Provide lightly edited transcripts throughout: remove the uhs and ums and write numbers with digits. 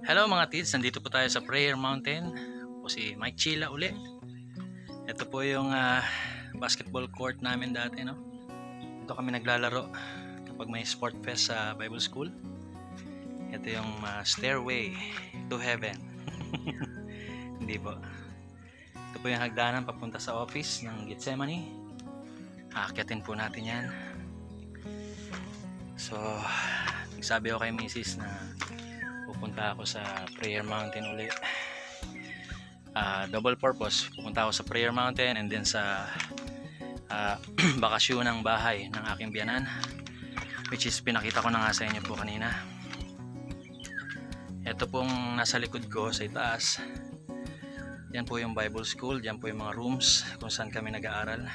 Hello mga kids, nandito po tayo sa Prayer Mountain. Po si Mike Chila uli. Ito po yung basketball court namin dati, no? Ito kami naglalaro kapag may sport fest sa Bible School. Ito yung stairway to heaven. Hindi po. Ito po yung hagdanan papunta sa office ng Gethsemane. Aakyatin po natin yan. So, nagsabi ako kay Mrs. na pupunta ako sa Prayer Mountain uli. Double purpose. Pupunta ako sa Prayer Mountain and then sa bakasyon ng bahay ng aking biyanan, which is pinakita ko na nga sa inyo po kanina. Ito pong nasa likod ko sa itaas, yan po yung Bible School. Yan po yung mga rooms kung saan kami nag-aaral.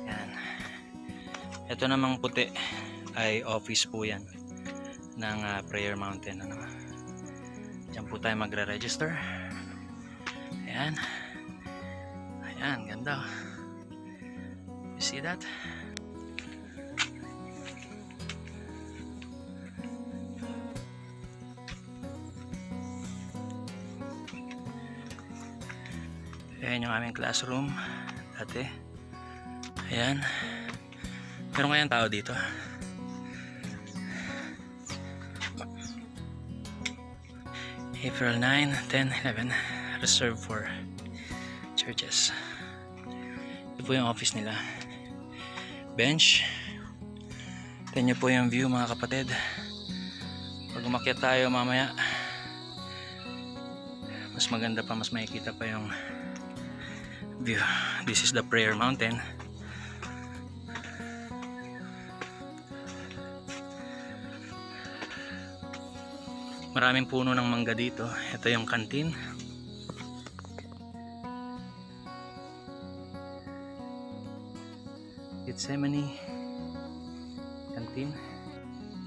Yan. Ito namang puti ay office po yan ng Prayer Mountain, ano. Diyan po tayo magre-register. Ayan. Ayan, ganda. You see that? Ayan yung aming classroom dati. Ayan. Pero ngayon tao dito. April 9, 10, 11, reserved for churches. Ito po yung office nila. Bench. Ito nyo po yung view, mga kapatid. Pag umakyat tayo mamaya, mas maganda pa, mas makikita pa yung view. This is the Prayer Mountain. Maraming puno ng mangga dito. Ito yung canteen. Gethsemane canteen.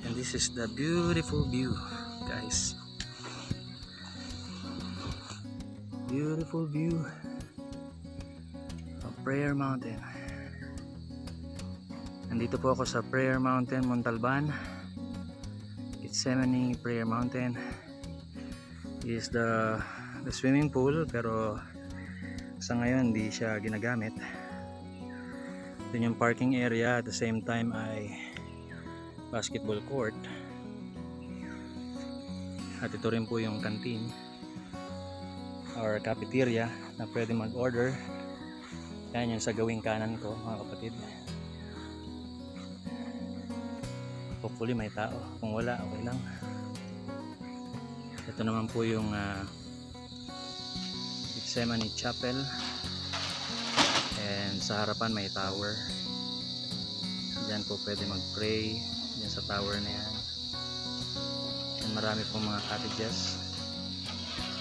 And this is the beautiful view, guys. Beautiful view of Prayer Mountain. Nandito po ako sa Prayer Mountain, Montalban. Gethsemane Prayer Mountain is the swimming pool, pero sa ngayon hindi siya ginagamit. Ito yung parking area, at the same time ay basketball court, at ito rin po yung canteen or cafeteria na pwede mag-order. Yan yung sa gawing kanan ko, mga kapatid. Hopefully may tao. Kung wala, okay lang. Ito naman po yung Gethsemane Chapel. And sa harapan may tower. Diyan po pwede mag-pray. Diyan sa tower na yan. And marami pong mga cottages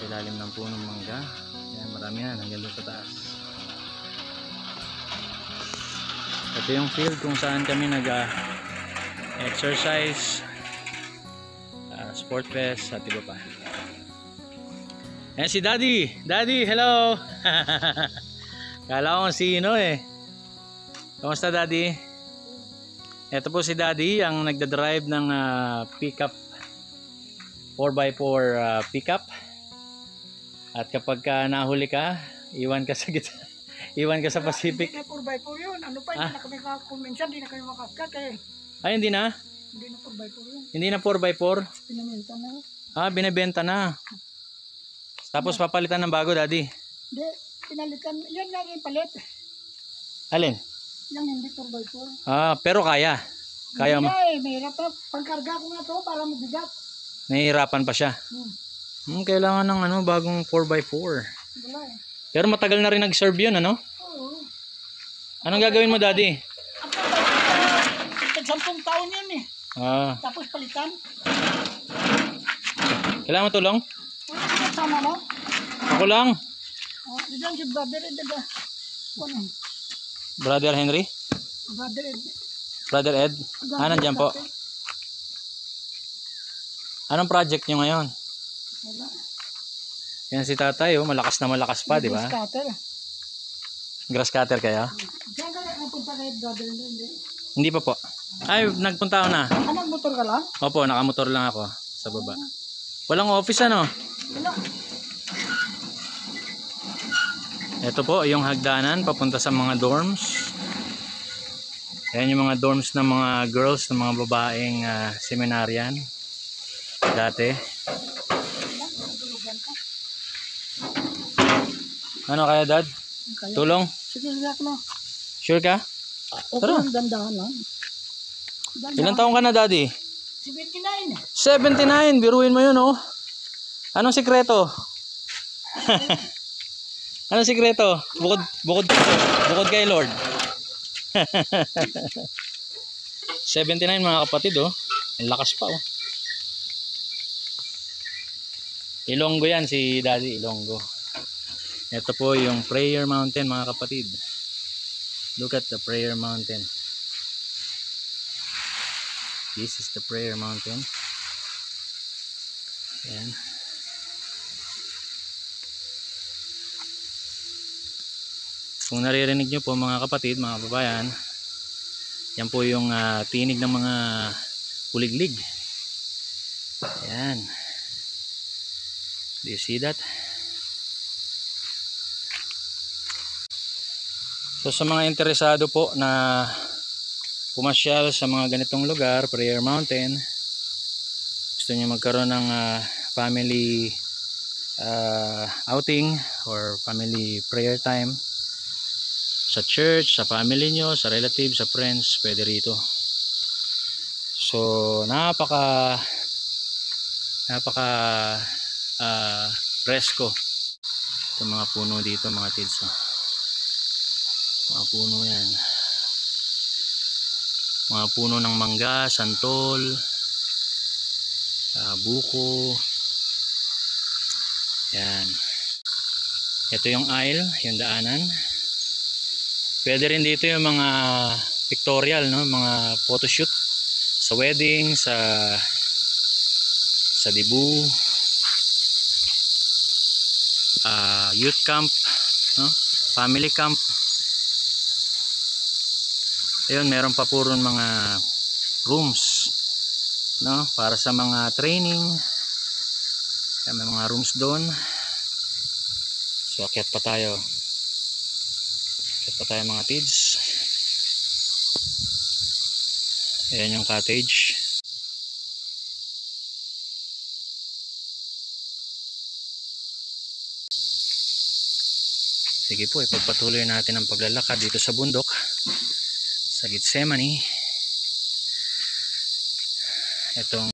sa ilalim ng punong mangga. Yan, marami yan. Hanggang doon sa taas. Ito yung field kung saan kami exercise, sport fest at iba pa. Ayan si Daddy. Daddy, hello. Kala ko sino eh. Kamusta, Daddy? Ito po si Daddy, ang nagdadrive ng pickup, 4x4 pickup. At kapag nahuli ka, iwan ka sa gitna. Iwan ka sa Pacific. Hindi na 4x4 yun. Ano pa, hindi na kami makakuminsan, hindi na kami makaskat eh. Ay, hindi na? Hindi na 4x4 yun. Hindi na 4x4? Pinamenta na. Binibenta na. Tapos papalitan ng bago, Daddy? Hindi, pinalitan. Yan nga rin palit. Alin? Yan hindi 4x4. Pero kaya. Kaya mo. Hindi mahirap na. Pagkarga ko nga to para mabigat. Nahihirapan pa siya. Kailangan ng bagong 4x4. Wala eh. Pero matagal na rin nag-serve yun, ano? Oo. Anong gagawin mo, Daddy? At 10 taon yun eh. Tapos palitan. Kailangan mo tulong? Sama mo? Ako lang. Diyan si Brother Ed. Ano? Brother Henry? Brother Ed. Brother Ed? Nandyan po. Anong project nyo ngayon? Wala. Yan si tatay, malakas na malakas pa, di ba? Grass cutter. Grass cutter kaya? Diyan ka napunta kay Brother Ed. Hindi pa po. Ay, nagpunta ako na. Nagmotor ka lang? Opo, nakamotor lang ako sa baba. Walang office ano? Wala. Ito po yung hagdanan papunta sa mga dorms. Ayan yung mga dorms ng mga girls, ng mga babaeng seminaryan. Dati. Ano kaya dad? Kaya. Tulong? Sige, yak na. Sure ka? Okay Tara. lang, dandahan lang. Ilan taong ka na daddy? 79. 79, biruin mo yun oh. Anong sikreto? Anong sikreto? Bukod kay Lord. 79 mga kapatid oh. Ang lakas pa oh. Ilonggo yan si Daddy, Ilonggo. Ito po yung Prayer Mountain mga kapatid. Look at the Prayer Mountain. This is the Prayer Mountain. Ayan. Kung naririnig nyo po mga kapatid, mga kababayan, yan po yung tinig ng mga kuliglig. Ayan. Do you see that? So sa mga interesado po na pumasyal sa mga ganitong lugar, Prayer Mountain, gusto niyo magkaroon ng family outing or family prayer time sa church, sa family nyo, sa relatives, sa friends, pwede rito. So napaka presko itong mga puno dito mga kids. Mga puno yan, mga puno ng mangga, santol, buko. Yan, ito yung aisle, yung daanan. Pwede rin dito yung mga pictorial, no? Mga photoshoot sa wedding, sa dibu, youth camp, no? Family camp. Ayun, meron pa puro mga rooms, no? Para sa mga training. May mga rooms doon. So akyat pa tayo. Akyat pa tayo mga kids. Ayan yung cottage. Sige po, ipagpatuloy natin ang paglalakad dito sa bundok sa Gethsemane. Itong